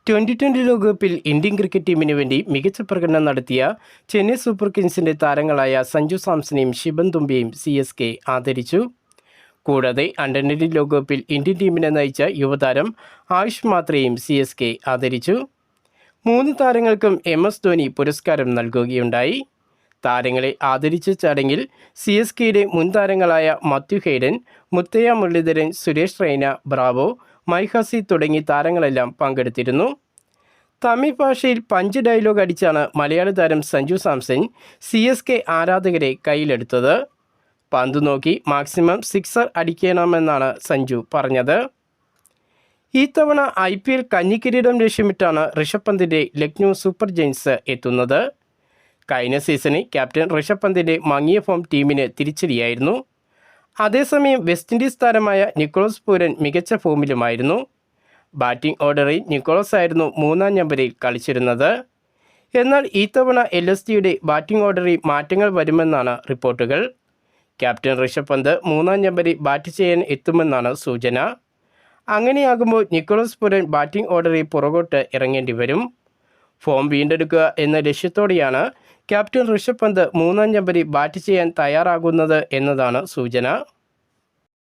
2020 ലോകകപ്പിൽ Indian cricket ടീമിന് വേണ്ടി മികച്ച പ്രകടനം നടത്തിയ ചെന്നൈ സൂപ്പർ കിങ്സിന്റെ താരങ്ങളായ സഞ്ജു സാംസണെയും ശിവൻ ദുബെയും CSK ആദരിച്ചു. കൂടാതെ അണ്ടർ-19 ലോകകപ്പിൽ ഇന്ത്യൻ ടീമിനെ നയിച്ച യുവതാരം ആയുഷ് മാത്രയെയും CSK ആദരിച്ചു. 3 താരങ്ങൾക്കും MS ധോണി പുരസ്കാരം നൽകുകയുണ്ടായി. താരങ്ങളെ ആദരിച്ച ചടങ്ങിൽ CSKയുടെ മുൻ താരങ്ങളായ മാത്യു ഹെയ്ഡൻ, മുത്തയ്യ മുരളീധരൻ, സുരേഷ് റെയ്ന, ബ്രാവോ, മൈഹാസി തുടങ്ങി താരങ്ങളെല്ലാം പങ്കെടുത്തിരുന്നു. തമിഴ് ഭാഷയിൽ പഞ്ച് ഡയലോഗ് അടിച്ചാണ് മലയാള താരം സഞ്ജു സാംസൺ CSK ആരാധകരെ കയ്യിലെടുത്തത്. പന്ത് നോക്കി മാക്സിമം സിക്സർ അടിക്കണമെന്നാണ് സഞ്ജു പറഞ്ഞത്. ഇത്തവണ IPL കഞ്ഞിക്കിരീടം ലക്ഷ്യമിട്ടാണ് ഋഷഭ് പന്തിൻ്റെ ലക്നൗ സൂപ്പർ ജയൻസ് എത്തുന്നത്. കഴിഞ്ഞ സീസണിൽ ക്യാപ്റ്റൻ ഋഷഭ് പന്തിൻ്റെ മങ്ങിയ ഫോം ടീമിന് തിരിച്ചടിയായിരുന്നു. അതേസമയം വെസ്റ്റ് ഇൻഡീസ് താരമായ നിക്കോളസ് പൂരൻ മികച്ച ഫോമിലുമായിരുന്നു. ബാറ്റിംഗ് ഓർഡറിൽ നിക്കോളസ് ആയിരുന്നു 3-ാം നമ്പറിൽ കളിച്ചിരുന്നത്. എന്നാൽ ഇത്തവണ LSGയുടെ ബാറ്റിംഗ് ഓർഡറിൽ മാറ്റങ്ങൾ വരുമെന്നാണ് റിപ്പോർട്ടുകൾ. ക്യാപ്റ്റൻ ഋഷഭ് പന്ത് 3-ാം നമ്പറിൽ ബാറ്റ് ചെയ്യാൻ എത്തുമെന്നാണ് സൂചന. അങ്ങനെയാകുമ്പോൾ നിക്കോളസ് പൂരൻ ബാറ്റിംഗ് ഓർഡറിൽ പുറകോട്ട് ഇറങ്ങേണ്ടി വരും. ഫോം വീണ്ടെടുക്കുക എന്ന ലക്ഷ്യത്തോടെയാണ് ക്യാപ്റ്റൻ ഋഷഭ് പന്ത് 3-ാം നമ്പറിൽ ബാറ്റ് ചെയ്യാൻ തയ്യാറാകുന്നത് എന്നതാണ് സൂചന.